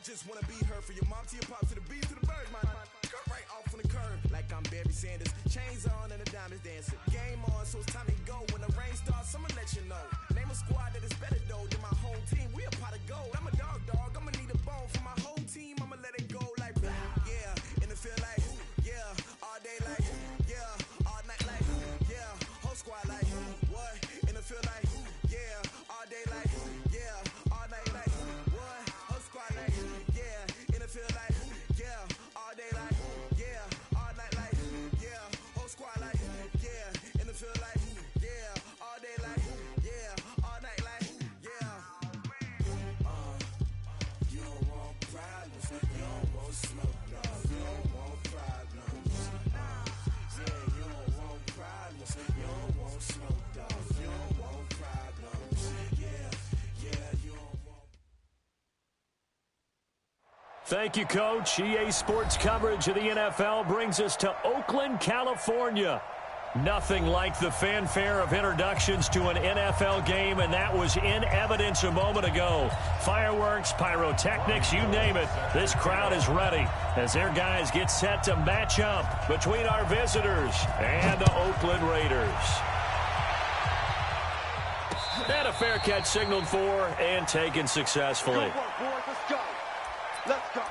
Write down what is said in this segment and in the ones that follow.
just wanna be her, for your mom to your pops to the beat to the bird, my cut right off on the curb like I'm Barry Sanders. Chains on and the diamonds dancing. Game on, so it's time to go. When the rain starts, I'ma let you know. Name a squad that is better though than my whole team. We a pot of gold. I'm a dog. I'ma need a bone for my whole team. I'ma let it go like yeah. In the field like yeah. All day like yeah. All night like yeah. Whole squad like what? In the field like yeah. All day like yeah. All night like what? Whole squad like yeah. In the field like yeah. All day like yeah. All night like yeah. Whole squad like yeah. In the field like yeah. All day like yeah. All night like yeah. You don't want problems. You don't want smoke. No. You don't want problems. Yeah, you don't want problems. You don't want smoke. Dog. You don't want problems. Yeah, you don't want. Thank you, Coach. EA Sports coverage of the NFL brings us to Oakland, California. Nothing like the fanfare of introductions to an NFL game, and that was in evidence a moment ago. Fireworks, pyrotechnics, you name it. This crowd is ready as their guys get set to match up between our visitors and the Oakland Raiders. And a fair catch signaled for and taken successfully. Good work, boys. Let's go. Let's go.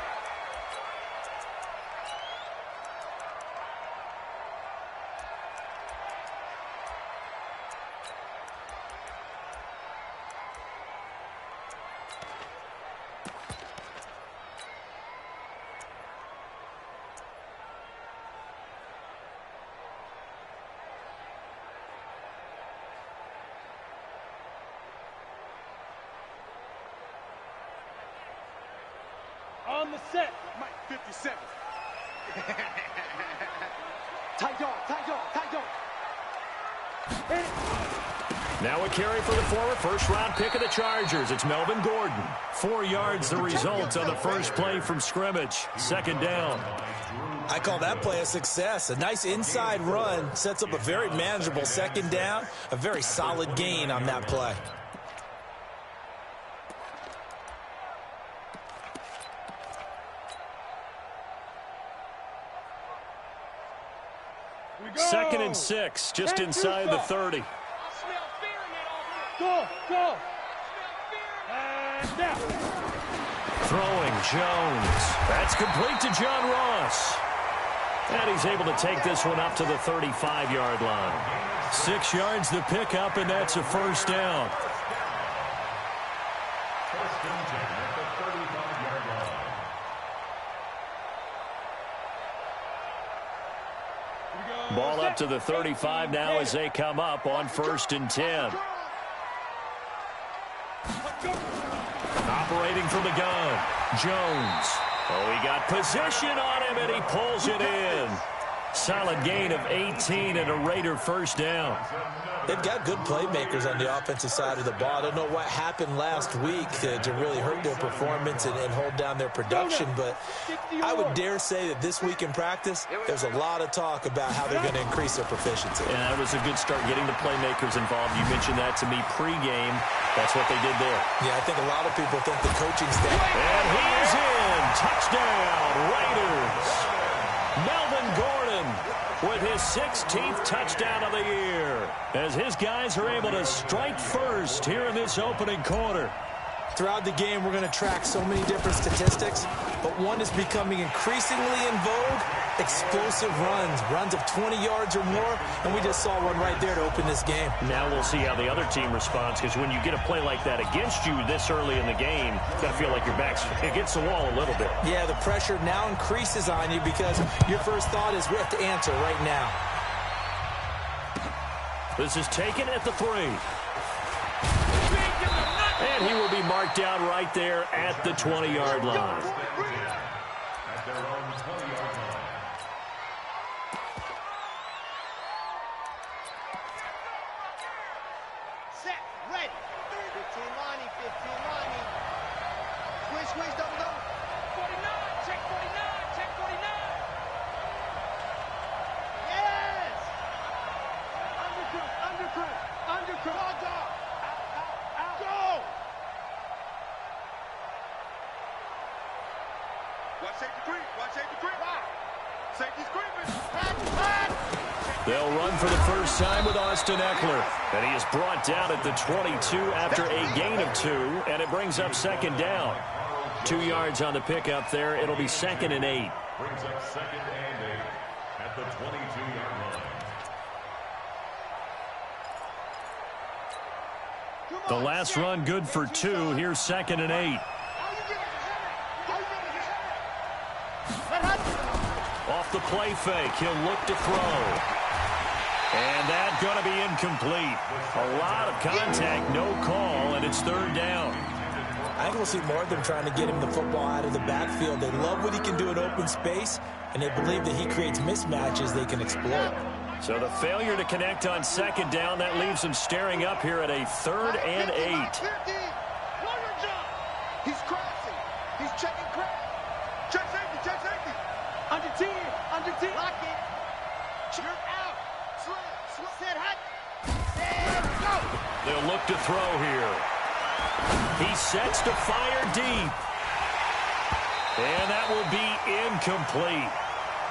On the set, Mike 57. Tight yard. Now a carry for the former first-round pick of the Chargers. It's Melvin Gordon. 4 yards the result on the first play from scrimmage. Second down. I call that play a success. A nice inside run sets up a very manageable second down. A very solid gain on that play. Second and 6, just inside the 30. Go. And down. Throwing Jones. That's complete to John Ross. And he's able to take this one up to the 35-yard line. 6 yards the pickup, and that's a first down. Ball up to the 35 now as they come up on 1st and 10. Operating from the gun, Jones. Oh, he got position on him, and he pulls it in. Solid gain of 18 and a Raider first down. They've got good playmakers on the offensive side of the ball. I don't know what happened last week to really hurt their performance and hold down their production, but I would dare say that this week in practice, there's a lot of talk about how they're going to increase their proficiency. And that was a good start getting the playmakers involved. You mentioned that to me pregame. That's what they did there. Yeah, I think a lot of people think the coaching staff. And he is in. Touchdown, Raiders. Melvin Gordon with his 16th touchdown of the year as his guys are able to strike first here in this opening quarter. Throughout the game, we're going to track so many different statistics, but one is becoming increasingly in vogue: explosive runs of 20 yards or more, and we just saw one right there to open this game. Now we'll see how the other team responds, because when you get a play like that against you this early in the game, you got to feel like your back's against the wall a little bit. Yeah, the pressure now increases on you because your first thought is we have to answer right now. This is taken at the 3. And he will be marked down right there at the 20-yard line. Set, ready. 15 lining. Squish, double. 49, check 49. Yes! Undercut. Out. Go! Watch safety creep. Watch safety creep. Safety's creeping. They'll run for the first time with Austin Eckler. And he is brought down at the 22 after a gain of 2. And it brings up second down. 2 yards on the pickup there. It'll be 2nd and 8. Brings up 2nd and 8 at the 22-yard line. The last run good for 2. Here's 2nd and 8. Off the play fake, he'll look to throw. And that's going to be incomplete. A lot of contact, no call, and it's 3rd down. I think we'll see more of them trying to get him the football out of the backfield. They love what he can do in open space, and they believe that he creates mismatches they can exploit. So the failure to connect on 2nd down, that leaves him staring up here at a 3rd and 8. He's crossing. He's checking crack. Check safety. Check safety. Under 10. Under 10. Lock it. You're out. Slip. Set hot. Set. Go. They'll look to throw here. He sets to fire deep. And that will be incomplete.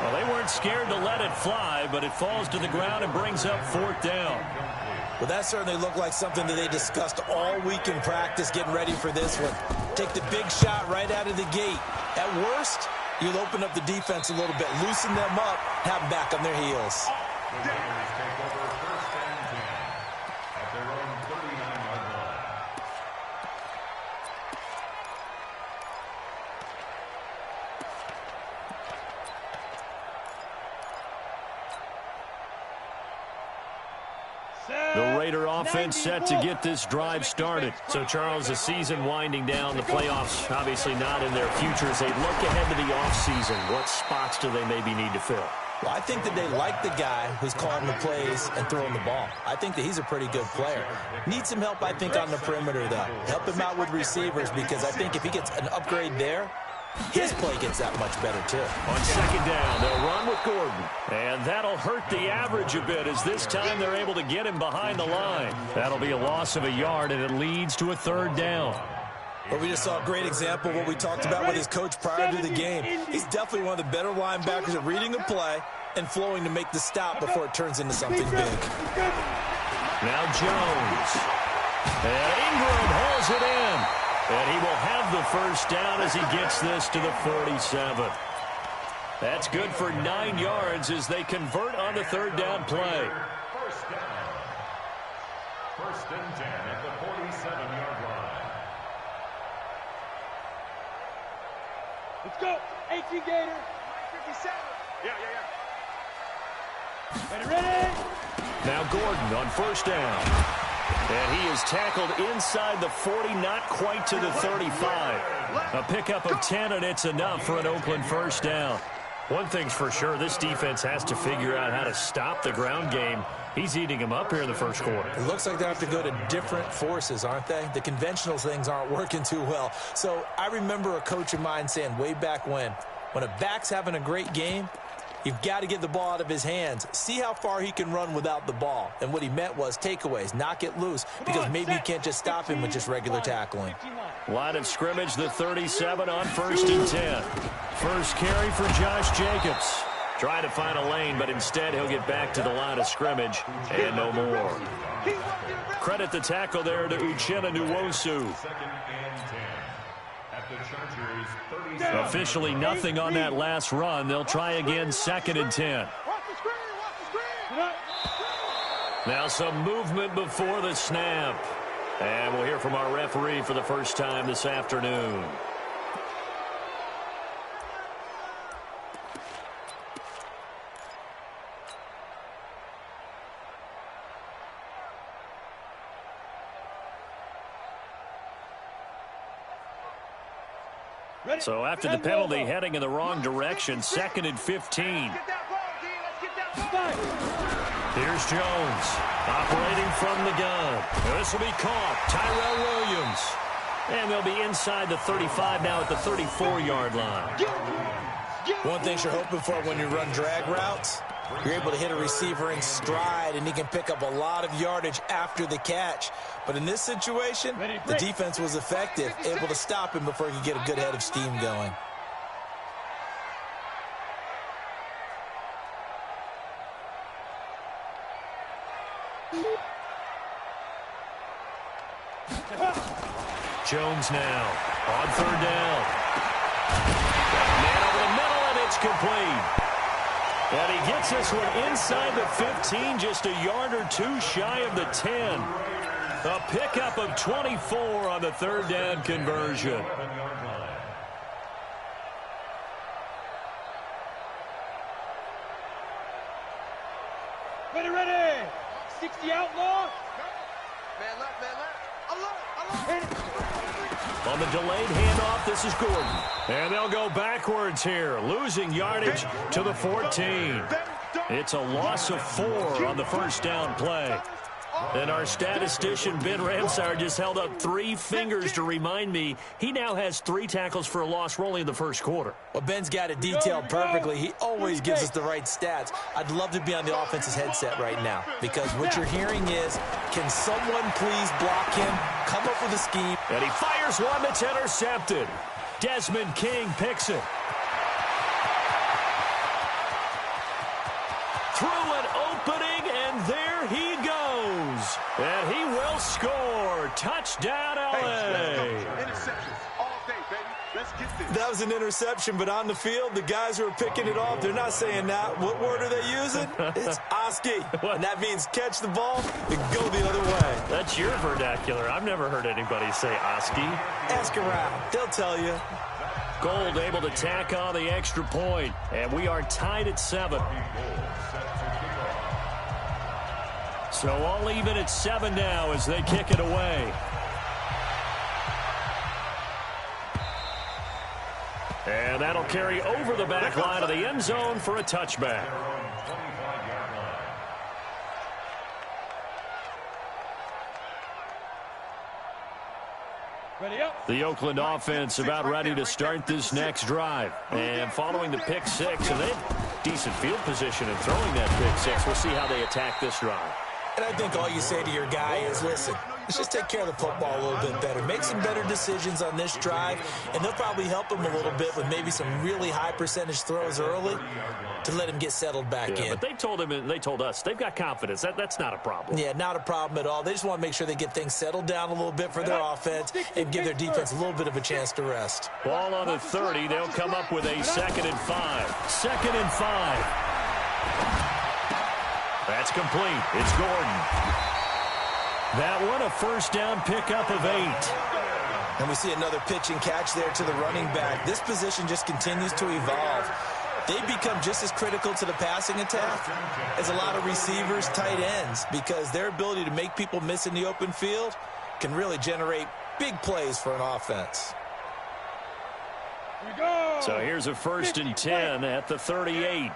Well, they weren't scared to let it fly, but it falls to the ground and brings up 4th down. Well, that certainly looked like something that they discussed all week in practice, getting ready for this one. Take the big shot right out of the gate. At worst, you'll open up the defense a little bit, loosen them up, have them back on their heels. The Raiders take over 1st and 10 at their own 39-yard line. The Raider offense set to get this drive started. So, Charles, the season winding down, the playoffs obviously not in their future. As they look ahead to the offseason, what spots do they maybe need to fill? Well, I think that they like the guy who's calling the plays and throwing the ball. I think that he's a pretty good player. Needs some help, I think, on the perimeter, though. Help him out with receivers, because I think if he gets an upgrade there, his play gets that much better, too. On 2nd down, they'll run with Gordon. And that'll hurt the average a bit, as this time they're able to get him behind the line. That'll be a loss of a yard, and it leads to a 3rd down. Well, we just saw a great example of what we talked about with his coach prior to the game. He's definitely one of the better linebackers at reading a play and flowing to make the stop before it turns into something big. Now Jones. And Ingram hauls it in. And he will have the first down as he gets this to the 47. That's good for 9 yards as they convert on the 3rd down play. First down. 1st and 10 at the 47-yard line. Let's go. 18 Gator. 57. Yeah. Ready. Now Gordon on 1st down. And he is tackled inside the 40, not quite to the 35. A pickup of 10, and it's enough for an Oakland first down. One thing's for sure, this defense has to figure out how to stop the ground game. He's eating them up here in the first quarter. It looks like they have to go to different forces, aren't they? The conventional things aren't working too well. So I remember a coach of mine saying way back when a back's having a great game, you've got to get the ball out of his hands. See how far he can run without the ball. And what he meant was takeaways, knock it loose, because maybe you can't just stop him with just regular tackling. Line of scrimmage, the 37 on 1st and 10. First carry for Josh Jacobs. Trying to find a lane, but instead he'll get back to the line of scrimmage and no more. Credit the tackle there to Uchenna Nwosu. 2nd and 10 at the Chargers 37. Officially nothing on that last run. They'll try again, 2nd and 10. Now some movement before the snap. And we'll hear from our referee for the first time this afternoon. So after the penalty, heading in the wrong direction, 2nd and 15. Here's Jones, operating from the gun. This will be caught. Tyrell Williams. And they'll be inside the 35 now at the 34-yard line. One thing you're hoping for when you run drag routes, you're able to hit a receiver in stride, and he can pick up a lot of yardage after the catch. But in this situation, the defense was effective, able to stop him before he could get a good head of steam going. Jones now on third down. Man over the middle, and it's complete. And he gets this one inside the 15, just a yard or two shy of the 10. A pickup of 24 on the third down conversion. Ready. 60 outlaw. Man left. On the delayed handoff, this is Gordon. And they'll go backwards here, losing yardage to the 14. It's a loss of 4 on the first down play. And our statistician, Ben Ramsauer, just held up 3 fingers to remind me he now has 3 tackles for a loss only in the first quarter. Well, Ben's got it detailed perfectly. He always gives us the right stats. I'd love to be on the offense's headset right now because what you're hearing is, can someone please block him, come up with a scheme. And he fires one that's intercepted. Desmond King picks it. Through an opening, and there he goes. And he will score. Touchdown, L.A. Interceptions all day, baby. Let's get this. That was an interception, but on the field, the guys who are picking it off, they're not saying that. What word are they using? It's Oski. And that means catch the ball and go the other way. That's your vernacular. I've never heard anybody say Oski. Ask around. They'll tell you. Gold able to tack on the extra point, and we are tied at 7. So all even at 7 now as they kick it away. And that'll carry over the back line of the end zone for a touchback. The Oakland offense about ready to start this next drive. And following the pick 6, and they have decent field position in throwing that pick 6. We'll see how they attack this drive. And I think all you say to your guy is, listen, let's just take care of the football a little bit better. Make some better decisions on this drive, and they'll probably help him a little bit with maybe some really high percentage throws early to let him get settled back in. But they told him and they told us they've got confidence. That's not a problem. Yeah, not a problem at all. They just want to make sure they get things settled down a little bit for their offense and give their defense a little bit of a chance to rest. Ball on the 30. They'll come up with a 2nd and 5. 2nd and 5. That's complete. It's Gordon. That one a first down pickup of 8. And we see another pitch and catch there to the running back. This position just continues to evolve. They become just as critical to the passing attack as a lot of receivers, tight ends, because their ability to make people miss in the open field can really generate big plays for an offense. So here's a 1st and 10 at the 38.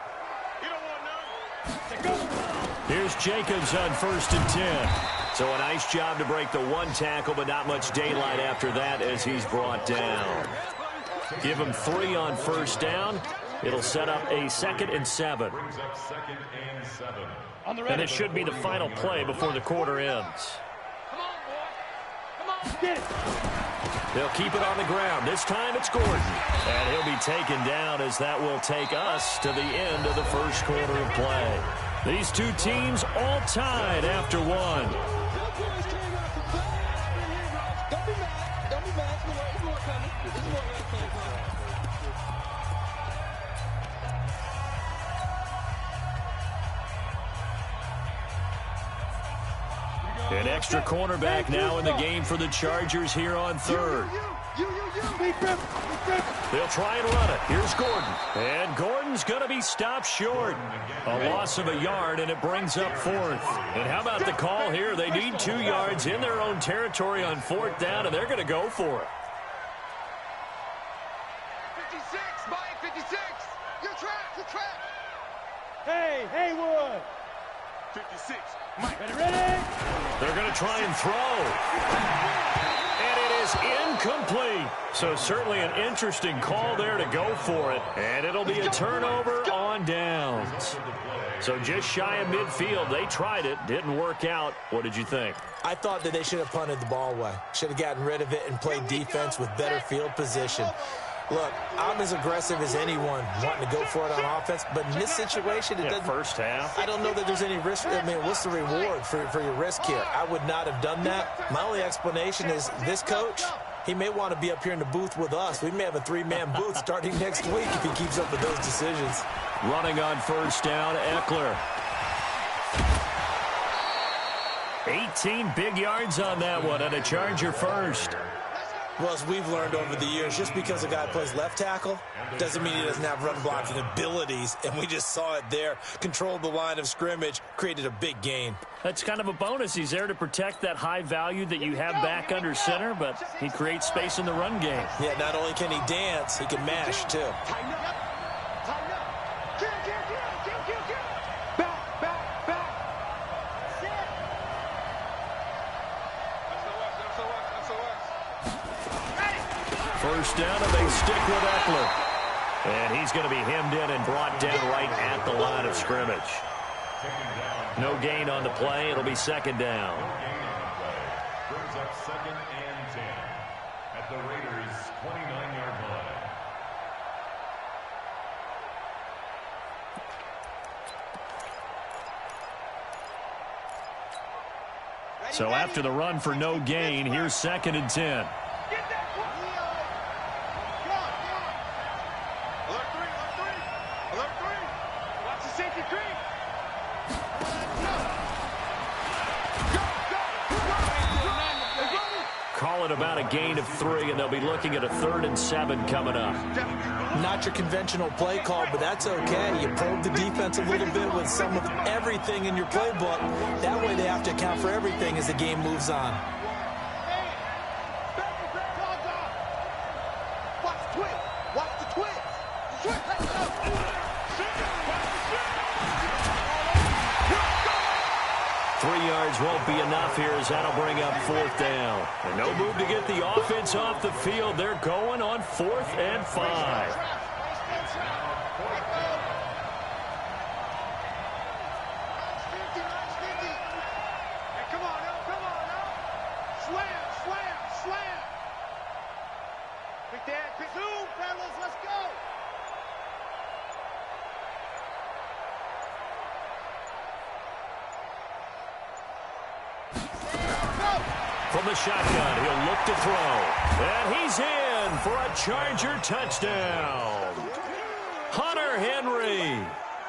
Here's Jacobs on 1st and 10. So a nice job to break the 1 tackle, but not much daylight after that as he's brought down. Give him 3 on 1st down. It'll set up a 2nd and 7. And it should be the final play before the quarter ends. They'll keep it on the ground. This time it's Gordon. And he'll be taken down as that will take us to the end of the first quarter of play. These two teams all tied after 1. An extra cornerback now in the game for the Chargers here on 3rd. They'll try and run it. Here's Gordon. And Gordon's going to be stopped short. A loss of a yard, and it brings up 4th. And how about the call here? They need 2 yards in their own territory on 4th down, and they're going to go for it. 56, Mike, 56. You're trapped. Hey, Haywood. 56, Mike. Ready? They're going to try and throw. And it is incomplete. So certainly an interesting call there to go for it. And it'll be a turnover on downs. So just shy of midfield. They tried it. Didn't work out. What did you think? I thought that they should have punted the ball away. Should have gotten rid of it and played defense with better field position. Look, I'm as aggressive as anyone wanting to go for it on offense, but in this situation, it doesn't. First half. I don't know that there's any risk. I mean, what's the reward for your risk here? I would not have done that. My only explanation is this coach, he may want to be up here in the booth with us. We may have a 3-man booth starting next week if he keeps up with those decisions. Running on first down, Eckler. 18 big yards on that one, and a Charger first. Well, as we've learned over the years, just because a guy plays left tackle doesn't mean he doesn't have run blocking abilities, and we just saw it there. Controlled the line of scrimmage, created a big gain. That's kind of a bonus. He's there to protect that high value that you have back under center, but he creates space in the run game. Yeah, not only can he dance, he can mash, too. First down, and they stick with Eckler. And he's going to be hemmed in and brought down right at the line of scrimmage. No gain on the play. It'll be second down. Brings up 2nd and 10 at the Raiders' 29-yard line. So after the run for no gain, here's 2nd and 10. Call it about a gain of 3, and they'll be looking at a 3rd and 7 coming up. Not your conventional play call, but that's okay. You probe the defense a little bit with some of everything in your playbook. That way they have to account for everything as the game moves on. Watch the twist. Let's go. 3 yards won't be enough here as that'll bring up 4th down. And no move to get the offense off the field. They're going on 4th and 5. Come on now. Slam. Big Dan, quick zoom, fellas, let's go. From the shotgun, he'll look to throw. And he's in for a Charger touchdown. Hunter Henry,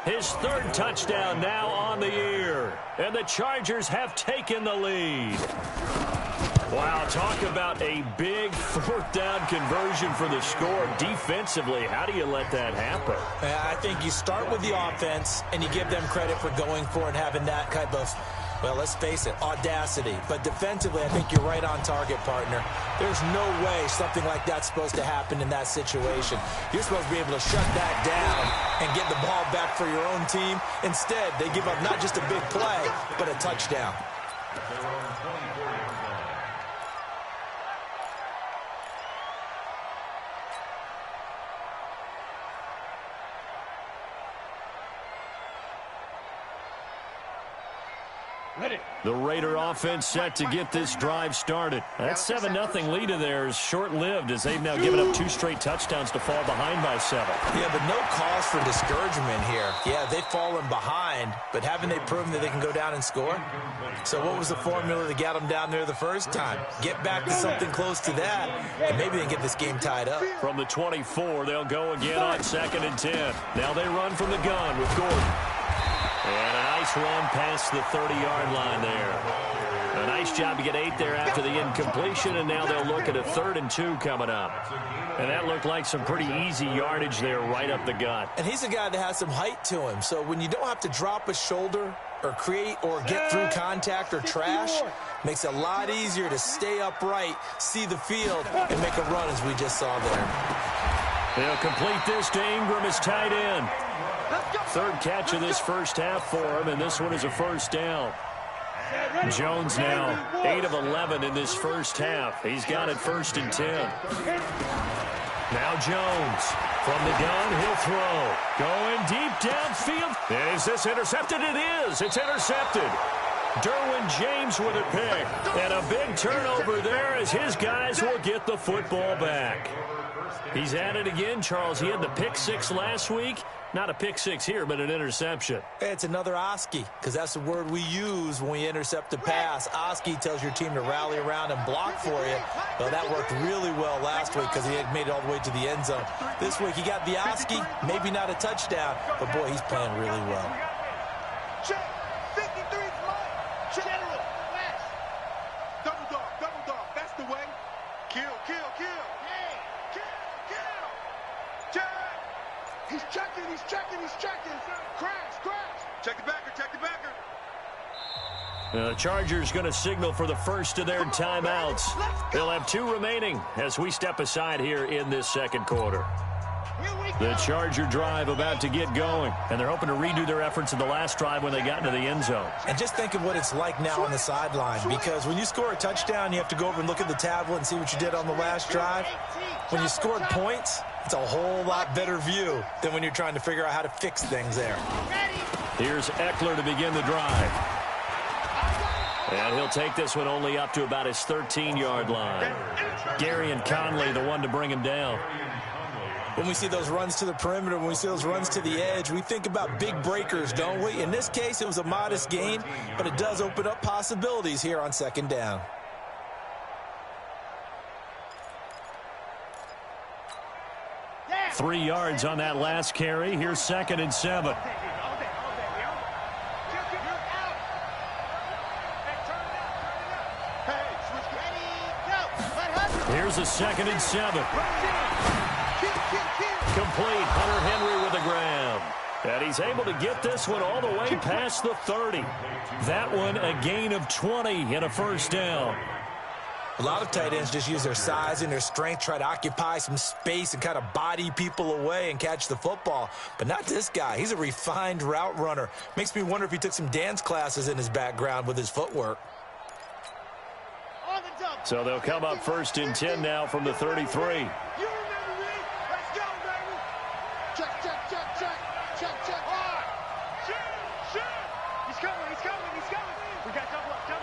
his 3rd touchdown now on the year. And the Chargers have taken the lead. Wow, talk about a big 4th down conversion for the score. Defensively, how do you let that happen? I think you start with the offense, and you give them credit for going for it and having that kind of, well, let's face it, audacity. But defensively, I think you're right on target, partner. There's no way something like that's supposed to happen in that situation. You're supposed to be able to shut that down and get the ball back for your own team. Instead, they give up not just a big play, but a touchdown. The Raider offense set to get this drive started. That 7-0 lead of theirs short-lived as they've now given up 2 straight touchdowns to fall behind by 7. Yeah, but no cause for discouragement here. Yeah, they've fallen behind, but haven't they proven that they can go down and score? So what was the formula that got them down there the first time? Get back to something close to that, and maybe they can get this game tied up. From the 24, they'll go again on 2nd and 10. Now they run from the gun with Gordon. And a nice run past the 30-yard line there. A nice job to get 8 there after the incompletion, and now they'll look at a 3rd and 2 coming up. And that looked like some pretty easy yardage there right up the gut. And he's a guy that has some height to him, so when you don't have to drop a shoulder or create or get through contact or trash, makes it a lot easier to stay upright, see the field, and make a run as we just saw there. They'll complete this to Ingram as tight end. 3rd catch of this first half for him, and this one is a first down. Jones now 8 of 11 in this first half. He's got it 1st and 10. Now Jones from the gun, he'll throw. Going deep downfield. And is this intercepted? It is. It's intercepted. Derwin James with a pick. And a big turnover there as his guys will get the football back. He's at it again, Charles. He had the pick 6 last week. Not a pick six here, but an interception. It's another Oski, because that's the word we use when we intercept a pass. Oski tells your team to rally around and block for you. Well, that worked really well last week because he had made it all the way to the end zone. This week he got the Oski, maybe not a touchdown, but boy, he's playing really well. Check. 53's mine. General. West. Double dog. That's the way. Kill. Hey. Kill. Check. He's checking. Crash. Check the backer. The Chargers going to signal for the first of their timeouts. They'll have 2 remaining as we step aside here in this second quarter. The Charger drive about to get going, and they're hoping to redo their efforts in the last drive when they got into the end zone. And just think of what it's like now on the sideline, because when you score a touchdown, you have to go over and look at the tablet and see what you did on the last drive. When you scored points, it's a whole lot better view than when you're trying to figure out how to fix things there. Here's Eckler to begin the drive. And he'll take this one only up to about his 13-yard line. Gary and Conley, the one to bring him down. When we see those runs to the perimeter, when we see those runs to the edge, we think about big breakers, don't we? In this case, it was a modest gain, but it does open up possibilities here on second down. Yeah. 3 yards on that last carry. Here's 2nd and 7. Here's a 2nd and 7. Complete. Hunter Henry with the grab. And he's able to get this one all the way past the 30. That one a gain of 20 and a first down. A lot of tight ends just use their size and their strength, try to occupy some space and kind of body people away and catch the football. But not this guy. He's a refined route runner. Makes me wonder if he took some dance classes in his background with his footwork. So they'll come up 1st and 10 now from the 33. You remember me? Let's go, baby. Check. Hard. Shoot. He's coming. We got double up. Go.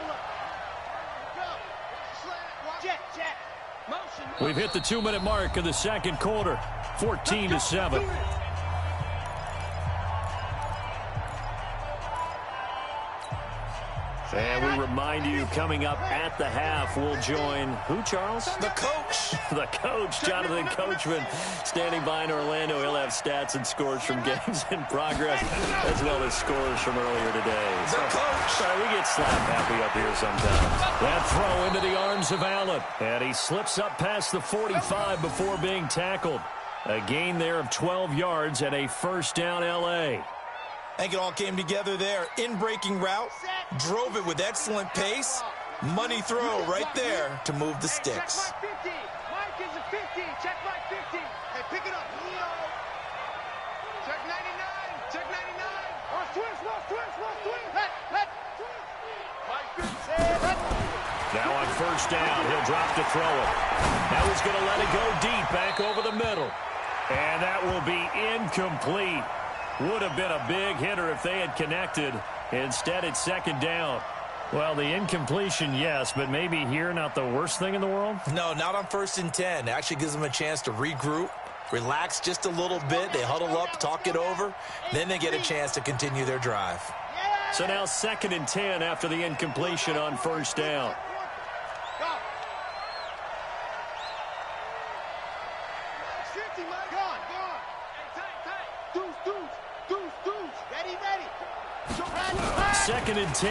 Slant. Check. Motion. We've hit the 2-minute mark of the second quarter. 14-7. And we remind you, coming up at the half, we'll join who, Charles? The coach. The coach, Jonathan Coachman, standing by in Orlando. He'll have stats and scores from games in progress, as well as scores from earlier today. The coach. Sorry, we get slap happy up here sometimes. That throw into the arms of Allen. And he slips up past the 45 before being tackled. A gain there of 12 yards and a first down L.A. I think it all came together there. In-breaking route, drove it with excellent pace. Money throw right there to move the sticks. Check my 50. Mike is a 50. Check my 50. Hey, pick it up, Leo. Check 99. Oh, twist. Now on first down, he'll drop to throw it. Now he's going to let it go deep, back over the middle. And that will be incomplete. Would have been a big hitter if they had connected. Instead, it's second down. Well, the incompletion, yes, but maybe here not the worst thing in the world? No, not on 1st and 10. It actually gives them a chance to regroup, relax just a little bit. They huddle up, talk it over. Then they get a chance to continue their drive. So now 2nd and 10 after the incompletion on first down. Second and 10.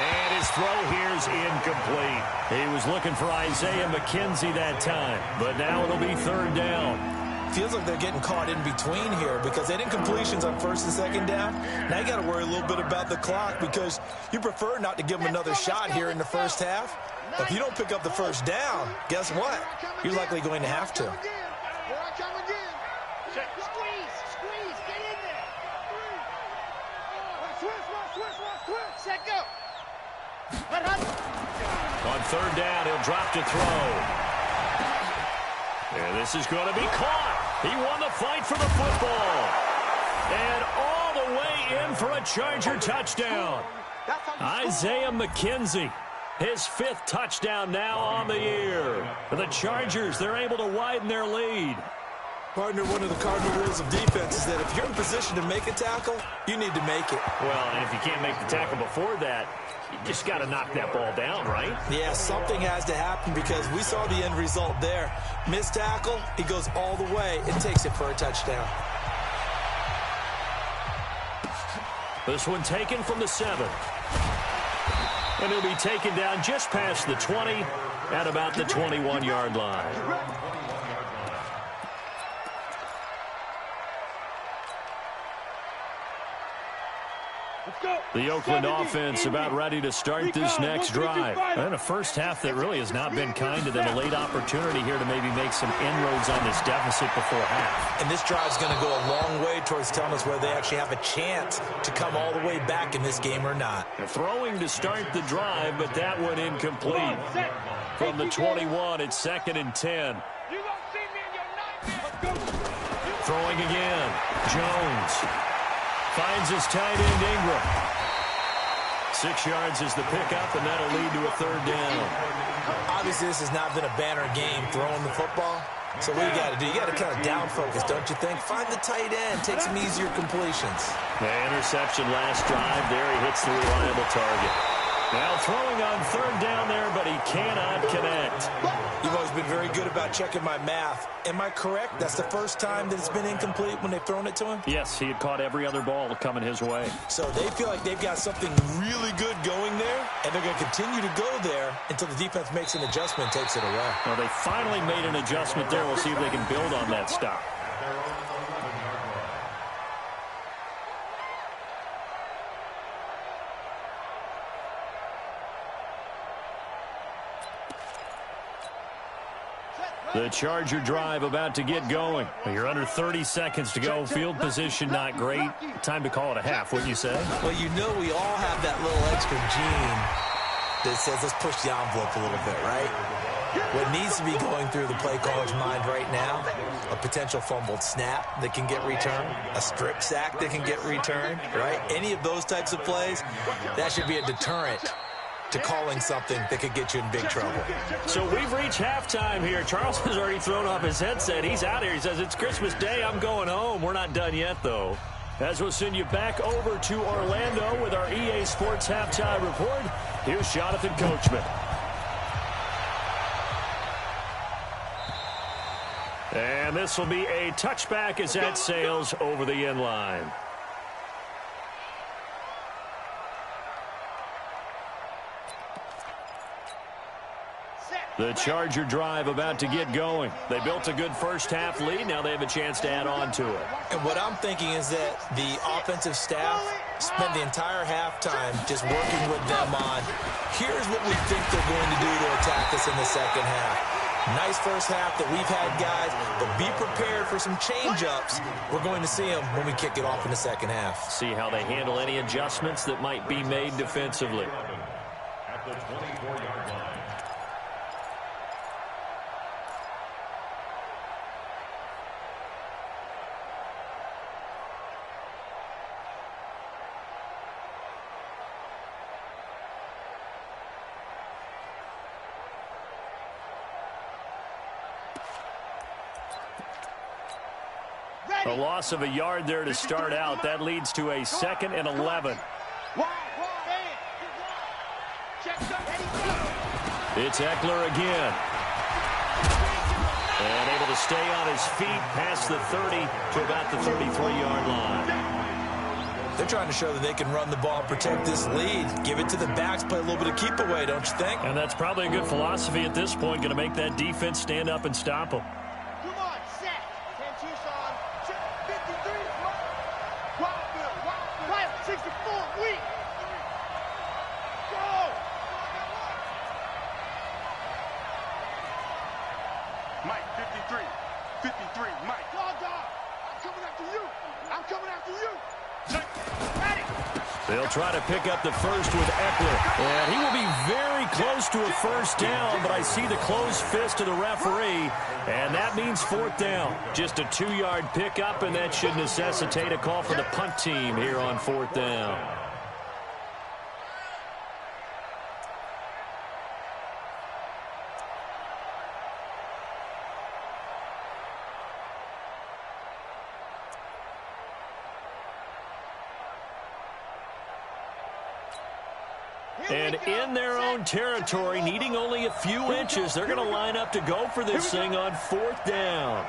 And his throw here's incomplete. He was looking for Isaiah McKenzie that time, but now it'll be third down. Feels like they're getting caught in between here because they had incompletions on 1st and 2nd down. Now you got to worry a little bit about the clock because you prefer not to give them another shot here in the first half. If you don't pick up the first down, guess what? You're likely going to have to. Set, go. On third down, he'll drop to throw. And this is going to be caught. He won the fight for the football. And all the way in for a Charger touchdown. Isaiah McKenzie, his 5th touchdown now on the year. The Chargers, they're able to widen their lead. Partner, one of the cardinal rules of defense is that if you're in position to make a tackle, you need to make it. Well, and if you can't make the tackle before that, you just got to knock that ball down, right? Yeah, something has to happen because we saw the end result there. Missed tackle, he goes all the way and takes it for a touchdown. This one taken from the 7. And he'll be taken down just past the 20 at about the 21-yard line. The Oakland offense about ready to start this next drive. And a first half that really has not been kind to them. A late opportunity here to maybe make some inroads on this deficit before half. And this drive's going to go a long way towards telling us whether they actually have a chance to come all the way back in this game or not. Throwing to start the drive, but that one incomplete. From the 21, it's 2nd and 10. Throwing again. Jones finds his tight end Ingram. 6 yards is the pickup, and that'll lead to a 3rd down. Obviously, this has not been a banner game throwing the football. So what you got to do, you got to kind of down focus, don't you think? Find the tight end, take some easier completions. The interception last drive there. He hits the reliable target. Now throwing on 3rd down there, but he cannot connect. You've always been very good about checking my math. Am I correct? That's the first time that it's been incomplete when they've thrown it to him? Yes, he had caught every other ball coming his way. So they feel like they've got something really good going there, and they're going to continue to go there until the defense makes an adjustment and takes it away. Well, they finally made an adjustment there. We'll see if they can build on that stop. The Charger drive about to get going. You're under 30 seconds to go. Field position not great. Time to call it a half, wouldn't you say? Well, you know we all have that little extra gene that says let's push the envelope a little bit, right? What needs to be going through the play caller's mind right now, a potential fumbled snap that can get returned, a strip sack that can get returned, right? Any of those types of plays, that should be a deterrent to calling something that could get you in big trouble. So we've reached halftime here. Charles has already thrown off his headset. He's out here. He says, it's Christmas Day. I'm going home. We're not done yet, though. As we'll send you back over to Orlando with our EA Sports Halftime Report, here's Jonathan Coachman. And this will be a touchback as that sails over the end line. The Charger drive about to get going. They built a good first-half lead. Now they have a chance to add on to it. And what I'm thinking is that the offensive staff spent the entire halftime just working with them on, here's what we think they're going to do to attack us in the second half. Nice first half that we've had, guys, but be prepared for some change-ups. We're going to see them when we kick it off in the second half. See how they handle any adjustments that might be made defensively. At the 24-yard line. A loss of a yard there to start out. That leads to a 2nd and 11. It's Eckler again. And able to stay on his feet past the 30 to about the 33-yard line. They're trying to show that they can run the ball, protect this lead, give it to the backs, play a little bit of keep away, don't you think? And that's probably a good philosophy at this point, going to make that defense stand up and stop them. Come on, set. 10 Tucson. 53. Wild, 64. Weak. Go. Mike, 53. 53, Mike. Dog. I'm coming after you. I'm coming after you. They'll try to pick up the first with Eckler. And he will be very close to a first down, but I see the closed fist of the referee, and that means 4th down. Just a 2-yard pickup, and that should necessitate a call for the punt team here on 4th down. And in their own territory, needing only a few inches, they're going to line up to go for this thing on 4th down.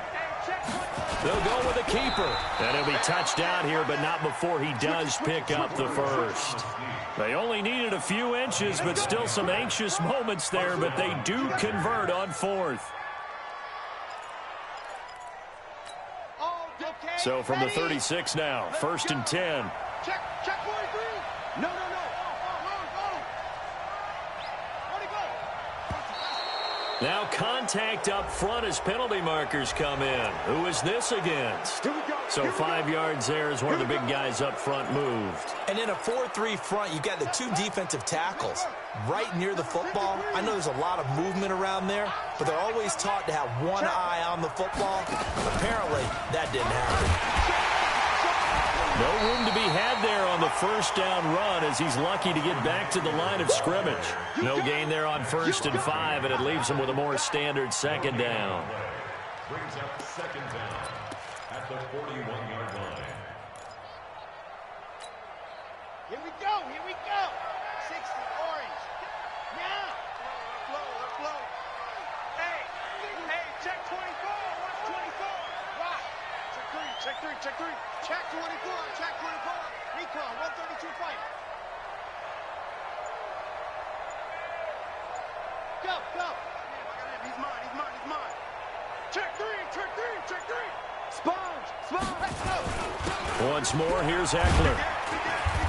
They'll go with a keeper. And he'll be touched down here, but not before he does pick up the first. They only needed a few inches, but still some anxious moments there, but they do convert on 4th. So from the 36 now, 1st and 10. Check 43. No. Now contact up front as penalty markers come in. Who is this against? So 5 yards there as one of the big guys up front moved. And in a 4-3 front, you've got the 2 defensive tackles right near the football. I know there's a lot of movement around there, but they're always taught to have one eye on the football. Apparently, that didn't happen. No room to be had there on the 1st down run as he's lucky to get back to the line of scrimmage. No gain there on 1st and 5, and it leaves him with a more standard 2nd down. Brings up 2nd down at the 41-yard line. Here we go. 60, orange. Now. Let's blow. Hey, check 24. Watch 24. Rock. Check 3. Check 24. Recon, 132 fight. Go. He's mine. Check 3. Sponge. Let's go. Once more, here's Eckler.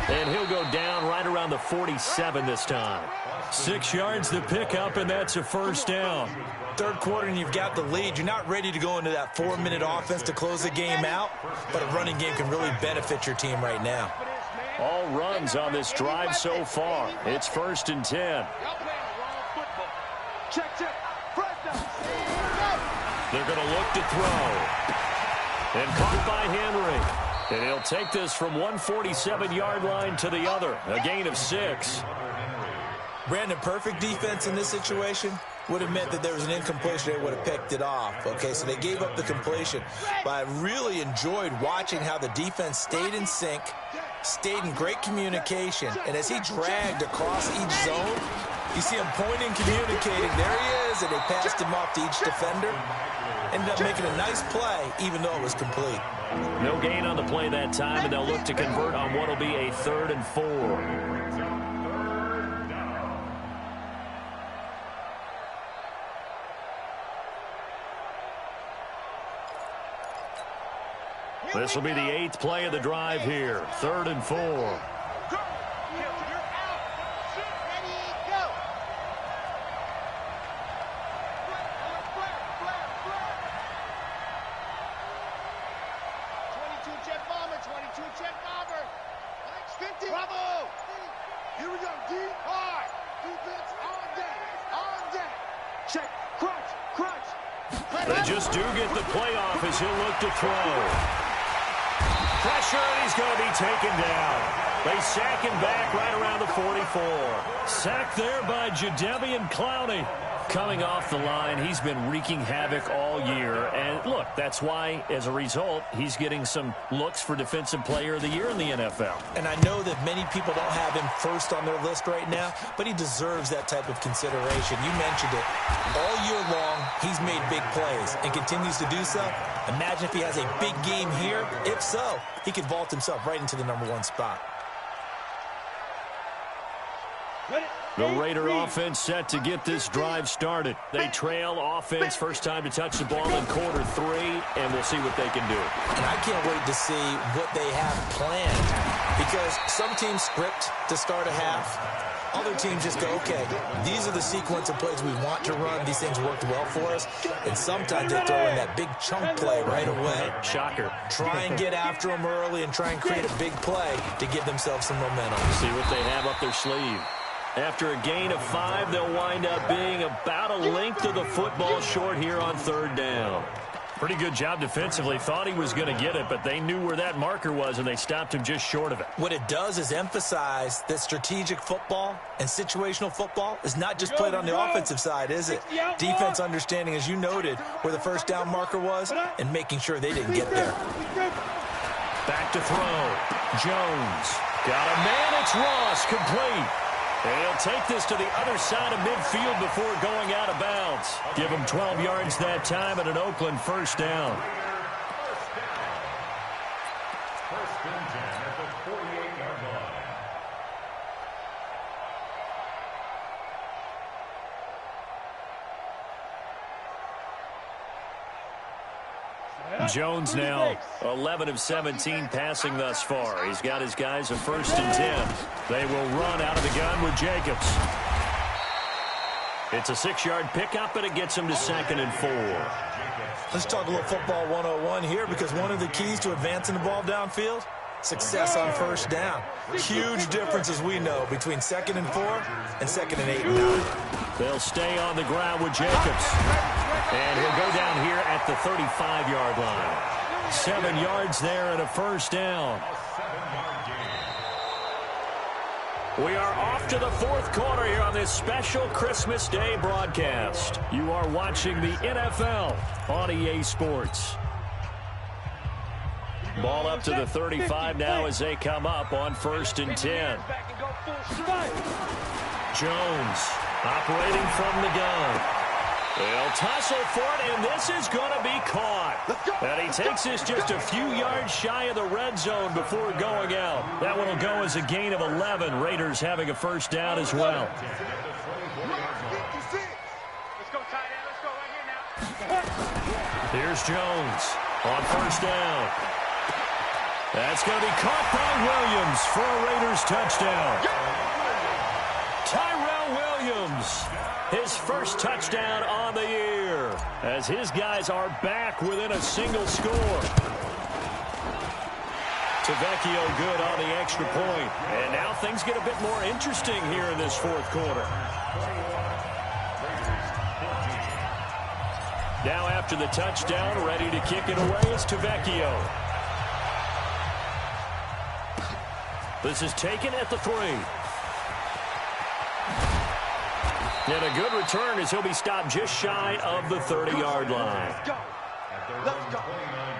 And he'll go down right around the 47 this time. 6 yards to pick up, and that's a 1st down. 3rd quarter, and you've got the lead. You're not ready to go into that 4-minute offense to close the game out, but a running game can really benefit your team right now. All runs on this drive so far. It's 1st and 10. Y'all playing the wrong football. Check. First down. They're going to look to throw. And caught by Henry. And he'll take this from 147-yard line to the other. A gain of 6. Brandon, perfect defense in this situation would have meant that there was an incompletion. They would have picked it off. Okay, so they gave up the completion. But I really enjoyed watching how the defense stayed in sync, stayed in great communication. And as he dragged across each zone, you see him pointing, communicating. There he is, and they passed him off to each defender. Ended up making a nice play, even though it was complete. No gain on the play that time, and they'll look to convert on what will be a 3rd and 4. This will be the 8th play of the drive here. 3rd and 4. You're out. Ready, go. Bravo. Here we go. Deep, hard. Defense on deck. Check. Crunch. They just do get the play off as he'll look to throw. Pressure, and he's going to be taken down. They sack him back right around the 44. Sacked there by Jadeveon Clowney. Coming off the line, he's been wreaking havoc all year. And look, that's why, as a result, he's getting some looks for Defensive Player of the Year in the NFL. And I know that many people don't have him first on their list right now, but he deserves that type of consideration. You mentioned it. All year long, he's made big plays and continues to do so. Imagine if he has a big game here. If so, he could vault himself right into the #1 spot. The Raider offense set to get this drive started. They trail offense, first time to touch the ball in quarter 3, and we'll see what they can do. And I can't wait to see what they have planned, because some teams script to start a half. Other teams just go, okay, these are the sequence of plays we want to run. These things worked well for us. And sometimes they throw in that big chunk play right away. Shocker. Try and get after them early and try and create a big play to give themselves some momentum. See what they have up their sleeve. After a gain of 5, they'll wind up being about a length of the football short here on 3rd down. Pretty good job defensively. Thought he was going to get it, but they knew where that marker was, and they stopped him just short of it. What it does is emphasize that strategic football and situational football is not just played on the offensive side, is it? Defense understanding, as you noted, where the first down marker was and making sure they didn't get there. Back to throw. Jones. Got a man. It's Ross. Complete. And he'll take this to the other side of midfield before going out of bounds. Give him 12 yards that time and an Oakland first down. First and 10 at the 48-yard line. Jones now 11 of 17 passing thus far. He's got his guys a first and 10. They will run out of the gun with Jacobs. It's a 6-yard pickup, and it gets him to 2nd and 4. Let's talk a little football 101 here, because one of the keys to advancing the ball downfield, success on first down. Huge difference, as we know, between 2nd and 4 and 2nd and 8 and 9. They'll stay on the ground with Jacobs. And he'll go down here at the 35-yard line. 7 yards there and a first down. We are off to the fourth quarter here on this special Christmas Day broadcast. You are watching the NFL on EA Sports. Ball up to the 35 now as they come up on first and 10. Jones operating from the gun. They'll tussle for it, and this is going to be caught. And he takes this just a few yards shy of the red zone before going out. That one will go as a gain of 11. Raiders having a first down as well. Let's go tight end. Let's go right here now. Here's Jones on first down. That's going to be caught by Williams for a Raiders touchdown. Tyrell Williams, his first touchdown on the year, as his guys are back within a single score. Tavecchio good on the extra point. And now things get a bit more interesting here in this fourth quarter. Now after the touchdown, ready to kick it away is Tavecchio. This is taken at the 3. And a good return as he'll be stopped just shy of the 30-yard line. At their own 29-yard line.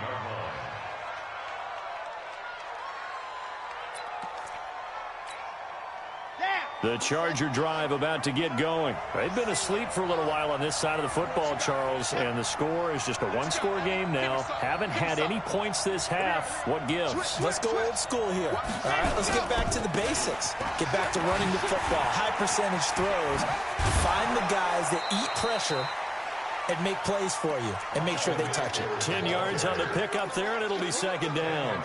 The Charger drive about to get going. They've been asleep for a little while on this side of the football, Charles, and the score is just a one-score game now. Haven't had any points this half. What gives? Let's go old school here. All right, let's get back to the basics. Get back to running the football, high percentage throws. Find the guys that eat pressure and make plays for you and make sure they touch it. 10 yards on the pickup there, and it'll be second down.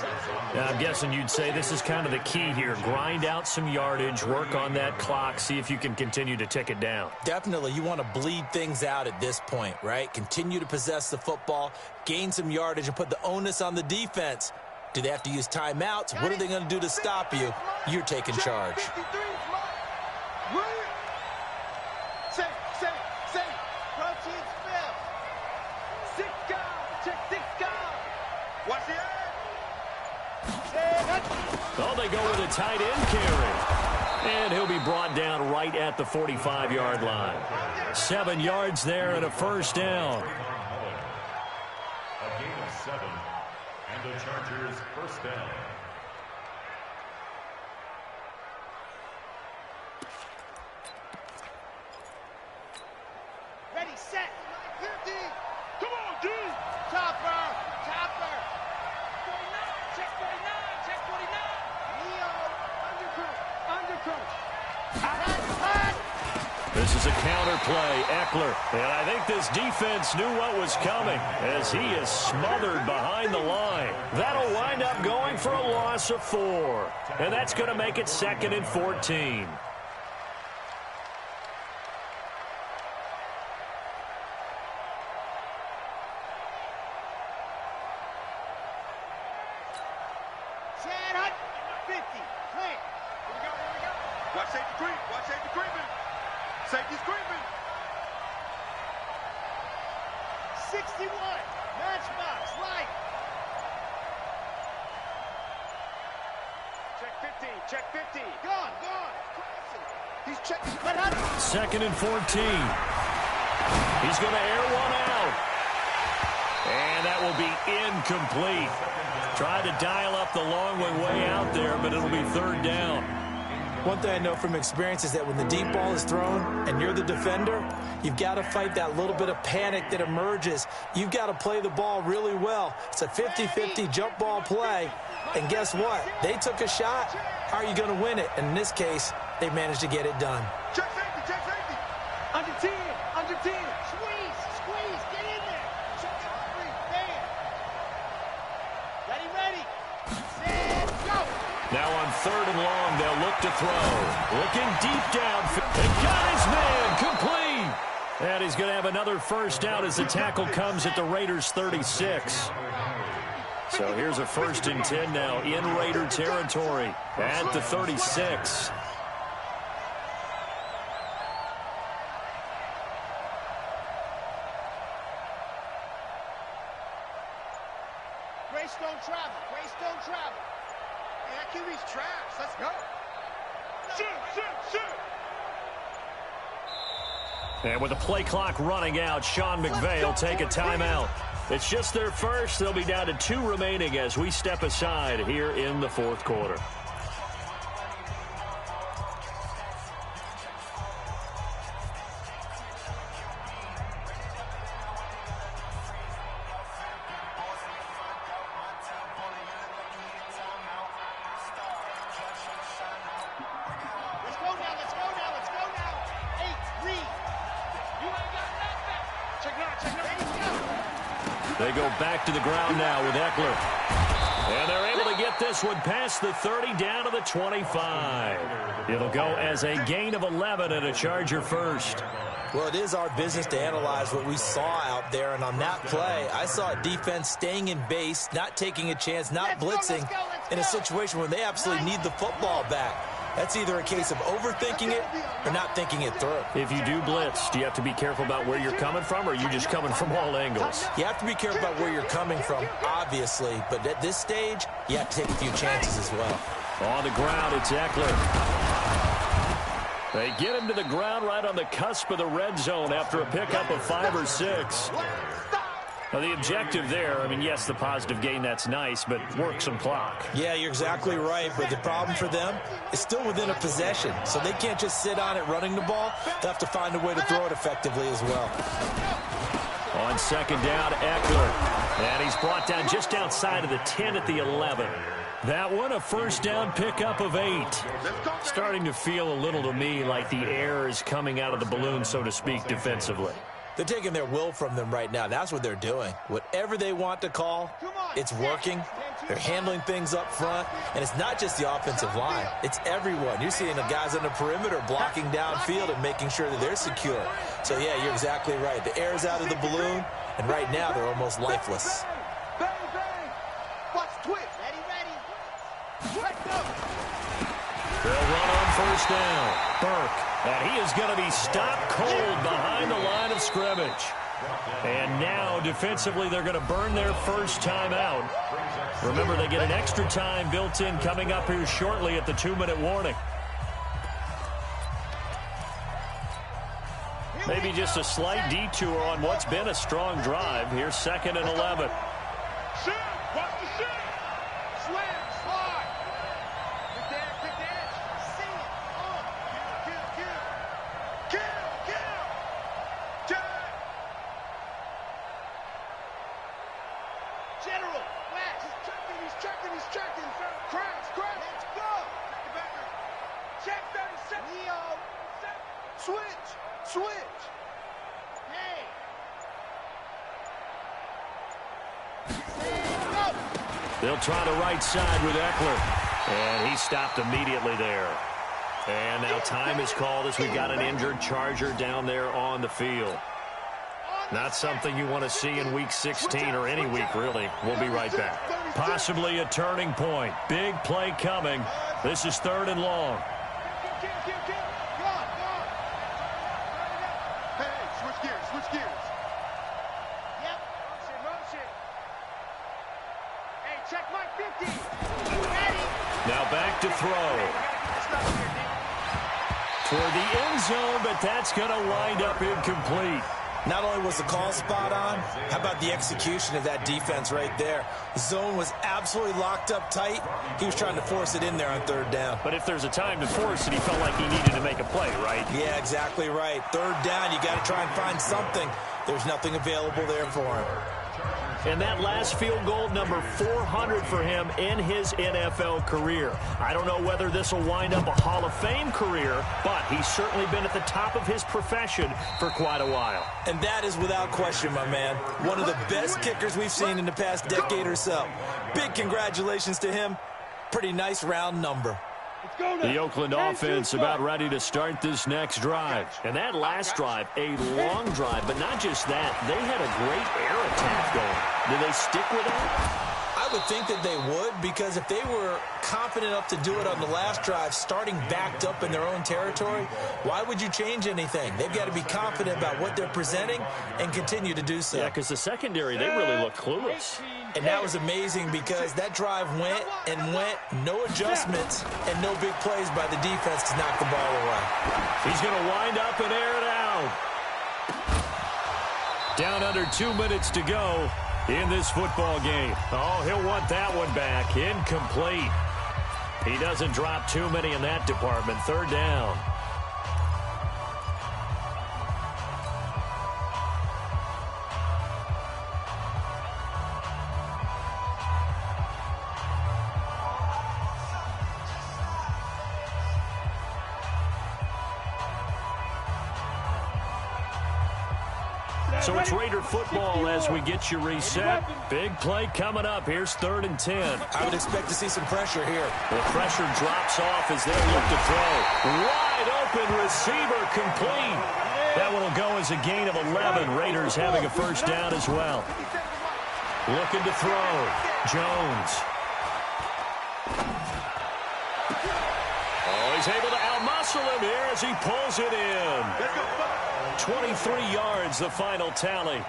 Now, I'm guessing you'd say this is kind of the key here. Grind out some yardage, work on that clock, see if you can continue to tick it down. Definitely. You want to bleed things out at this point, right? Continue to possess the football, gain some yardage, and put the onus on the defense. Do they have to use timeouts? What are they going to do to stop you? You're taking charge. Oh, they go with a tight end carry. And he'll be brought down right at the 45-yard line. 7 yards there and a first down. A gain of 7, and the Chargers first down. Ready, set. 50. Come on, D. Topper. Topper. 49. Check 49. Check 49. Leo. Undercoat. This is a counter play. Eckler. And I think this defense knew what was coming as he is smothered behind the line. That'll wind up going for a loss of 4. And that's going to make it 2nd and 14. Watch safety creep. Watch safety creeping. Safety's creeping. 61. Matchbox. Light. Check 15. Check 15. Gone. He's checking. 2nd and 14. He's going to air one out. And that will be incomplete. Tried to dial up the long way out there, but it'll be third down. One thing I know from experience is that when the deep ball is thrown and you're the defender, you've got to fight that little bit of panic that emerges. You've got to play the ball really well. It's a 50-50 jump ball play. And guess what? They took a shot. How are you going to win it? And in this case, they managed to get it done. Check safety, check safety. Under 10, under 10. Squeeze, squeeze, get in there. Check it, hurry, there. Ready, ready. Set, go. Now on 3rd and long, they'll look to throw. Looking deep down. They got his man complete. And he's going to have another first down as the tackle comes at the Raiders' 36. So here's a 1st and 10 now in Raider territory at the 36. Grace don't travel. Grace don't travel. Hey, that QB's trash. Let's go. Shoot, shoot, shoot. And with the play clock running out, Sean McVay will take a timeout. It's just their first. They'll be down to 2 remaining as we step aside here in the 4th quarter. They go back to the ground now with Eckler. And they're able to get this one past the 30 down to the 25. It'll go as a gain of 11 and a Charger first. Well, it is our business to analyze what we saw out there. And on that play, I saw a defense staying in base, not taking a chance, not blitzing in a situation where they absolutely need the football back. That's either a case of overthinking it or not thinking it through. If you do blitz, do you have to be careful about where you're coming from, or are you just coming from all angles? You have to be careful about where you're coming from, obviously. But at this stage, you have to take a few chances as well. On the ground, it's Eckler. They get him to the ground right on the cusp of the red zone after a pickup of 5 or 6. Now, the objective there, I mean, yes, the positive gain, that's nice, but work some clock. Yeah, you're exactly right, but the problem for them is still within a possession, so they can't just sit on it running the ball. They'll have to find a way to throw it effectively as well. On 2nd down, Eckler. And he's brought down just outside of the 10 at the 11. That one, a first down pickup of 8. Starting to feel a little to me like the air is coming out of the balloon, so to speak, defensively. They're taking their will from them right now. That's what they're doing. Whatever they want to call, it's working. They're handling things up front. And it's not just the offensive line. It's everyone. You're seeing the guys on the perimeter blocking downfield and making sure that they're secure. So, yeah, you're exactly right. The air's out of the balloon, and right now they're almost lifeless. Bang, bang. Watch twitch. Ready, ready. Let's go. They'll run on first down. Burke. And he is going to be stopped cold behind the line of scrimmage. And now, defensively, they're going to burn their first time out. Remember, they get an extra time built in coming up here shortly at the 2-minute warning. Maybe just a slight detour on what's been a strong drive. Here's 2nd and 11. Shoot. Watch the shoot. Slam. Slide. Good dash. Good dash. See it. Oh. Kill. Kill. Kill. Kill. Kill. General. Flash. He's checking. He's checking. He's checking. Crash. Crash. Let's go. Check 37. Leo. Switch. Switch. Hey. They'll try the right side with Eckler. And he stopped immediately there. And now time is called as we've got an injured Charger down there on the field. Not something you want to see in Week 16 or any week, really. We'll be right back. Possibly a turning point. Big play coming. This is 3rd and long. Now back to throw. Toward the end zone, but that's going to wind up incomplete. Not only was the call spot on, how about the execution of that defense right there? The zone was absolutely locked up tight. He was trying to force it in there on third down. But if there's a time to force it, he felt like he needed to make a play, right? Yeah, exactly right. Third down, you got to try and find something. There's nothing available there for him. And that last field goal, number 400 for him in his NFL career. I don't know whether this will wind up a Hall of Fame career, but he's certainly been at the top of his profession for quite a while. And that is without question, my man. One of the best kickers we've seen in the past decade or so. Big congratulations to him. Pretty nice round number. The Oakland offense about ready to start this next drive. And that last drive, a long drive, but not just that. They had a great air attack going. Do they stick with that? I would think that they would, because if they were confident enough to do it on the last drive, starting backed up in their own territory, why would you change anything? They've got to be confident about what they're presenting and continue to do so. Yeah, because the secondary, they really look clueless. And that was amazing because that drive went and went, no adjustments and no big plays by the defense to knock the ball away. He's going to wind up and air it out. Down under 2 minutes to go in this football game. Oh, he'll want that one back. Incomplete. He doesn't drop too many in that department. Third down. So it's Raider football as we get you reset. Big play coming up. Here's 3rd and 10. I would expect to see some pressure here. The pressure drops off as they look to throw. Wide open receiver complete. That one will go as a gain of 11. Raiders having a first down as well. Looking to throw. Jones. Oh, he's able to outmuscle him here as he pulls it in. 23 yards, the final tally.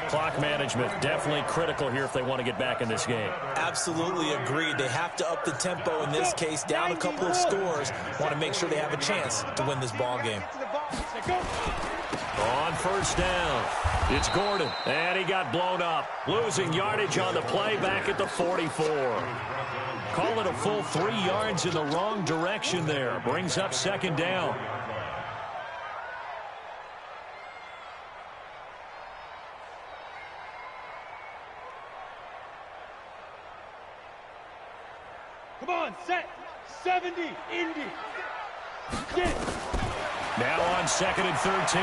Clock management definitely critical here if they want to get back in this game. Absolutely agreed. They have to up the tempo in this case, down a couple of scores. Want to make sure they have a chance to win this ball game. On first down, it's Gordon, and he got blown up. Losing yardage on the play back at the 44. Call it a full 3 yards in the wrong direction there. Brings up 2nd down. Come on, set. 70, Indy. Get it. Now on 2nd and 13.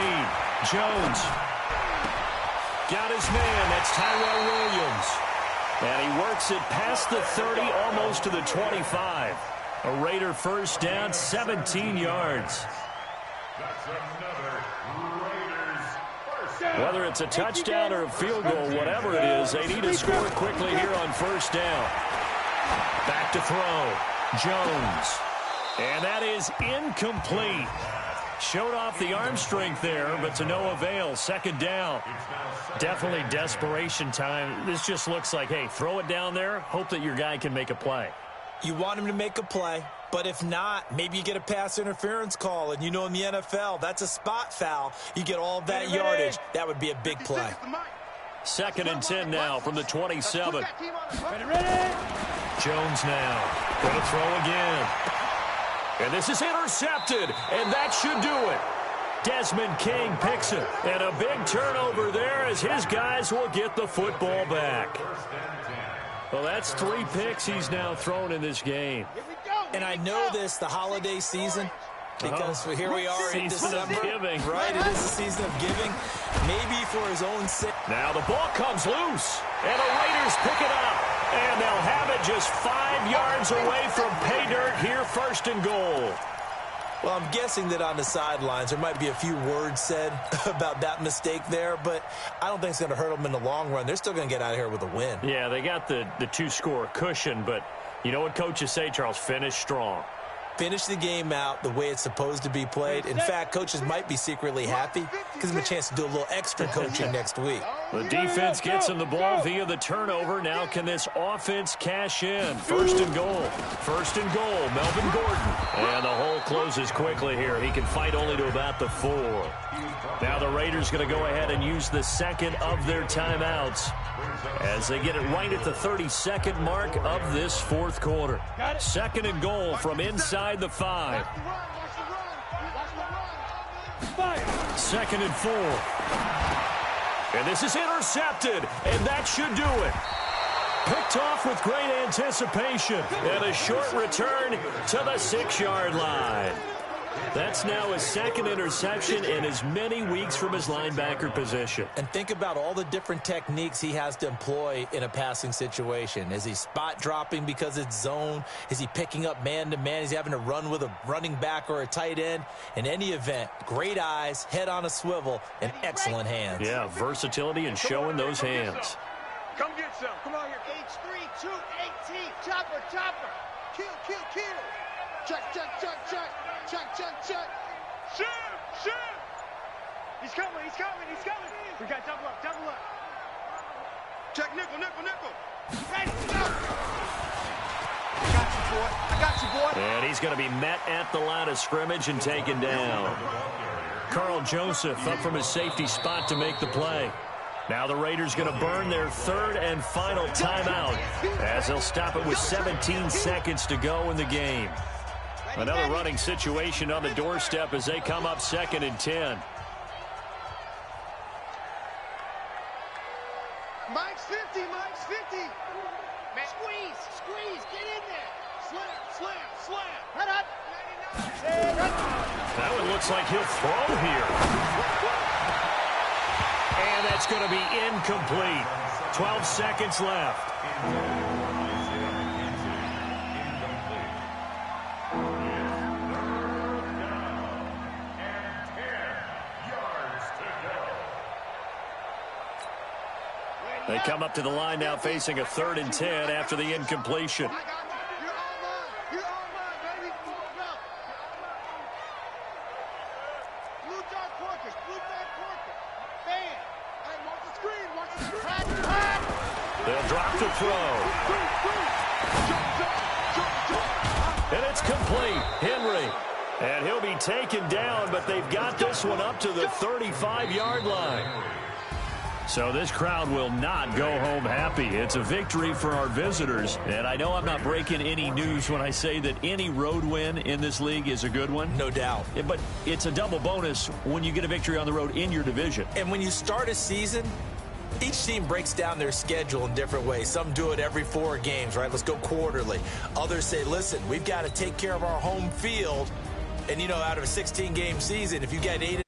Jones. Got his man. That's Tyrell Williams. And he works it past the 30, almost to the 25. A Raider first down, 17 yards. Whether it's a touchdown or a field goal, whatever it is, they need to score quickly here on first down. Back to throw. Jones. And that is incomplete. Showed off the arm strength there, but to no avail. 2nd down. Definitely desperation time. This just looks like, hey, throw it down there. Hope that your guy can make a play. You want him to make a play, but if not, maybe you get a pass interference call. And you know in the NFL, that's a spot foul. You get all of that yardage. That would be a big play. 2nd and 10 now from the 27. Ready. Jones now. Going to throw again. And this is intercepted, and that should do it. Desmond King picks it, and a big turnover there as his guys will get the football back. Well, that's 3 picks he's now thrown in this game. And I know this, the holiday season, because here we are in December. Of giving. Right, it is the season of giving, maybe for his own sake. Now the ball comes loose, and the Raiders pick it up. And they'll have it just 5 yards away from pay dirt here, 1st and goal. Well, I'm guessing that on the sidelines there might be a few words said about that mistake there, but I don't think it's going to hurt them in the long run. They're still going to get out of here with a win. Yeah, they got the 2-score cushion, but you know what coaches say, Charles? Finish strong. Finish the game out the way it's supposed to be played. In fact, coaches might be secretly happy. Gives them a chance to do a little extra coaching next week. The defense gets him the ball via the turnover. Now can this offense cash in? First and goal. First and goal, Melvin Gordon. And the hole closes quickly here. He can fight only to about the 4. Now the Raiders going to go ahead and use the second of their timeouts as they get it right at the 32nd mark of this fourth quarter. Second and goal from inside the 5. Second and 4. And this is intercepted, and that should do it. Picked off with great anticipation, and a short return to the 6-yard line. That's now his second interception in as many weeks from his linebacker position. And think about all the different techniques he has to employ in a passing situation. Is he spot dropping because it's zone? Is he picking up man-to-man? Is he having to run with a running back or a tight end? In any event, great eyes, head on a swivel, and excellent hands. Yeah, versatility and showing those hands. Come get some. Come on here. H3, 218. Chopper, chopper. Kill, kill, kill. Check, check, check, check. Check, check, check. Shoot, shoot. He's coming, he's coming, he's coming. We got double up, double up. Check nickel, nickel, nickel. Ready, go. I got you, boy. I got you, boy. And he's going to be met at the line of scrimmage and taken down. Carl Joseph up from his safety spot to make the play. Now the Raiders going to burn their third and final timeout as they'll stop it with 17 seconds to go in the game. Another running situation on the doorstep as they come up 2nd and 10. Mike's 50, Mike's 50. Man, squeeze, squeeze, get in there. Slam, slam, slam. Head up. 99. That one looks like he'll throw here. And that's going to be incomplete. 12 seconds left. They come up to the line now facing a 3rd and 10 after the incompletion. You're all mine. You're all mine, baby. Go. Blue dot Porkers. Blue dot Porkers. Bam. Hey, watch the screen. Watch the screen. They'll drop the throw. And it's complete. Henry. And he'll be taken down, but they've got this one up to the 35-yard line. So this crowd will not go home happy. It's a victory for our visitors. And I know I'm not breaking any news when I say that any road win in this league is a good one. No doubt. But it's a double bonus when you get a victory on the road in your division. And when you start a season, each team breaks down their schedule in different ways. Some do it every 4 games, right? Let's go quarterly. Others say, listen, we've got to take care of our home field. And, you know, out of a 16-game season, if you get 8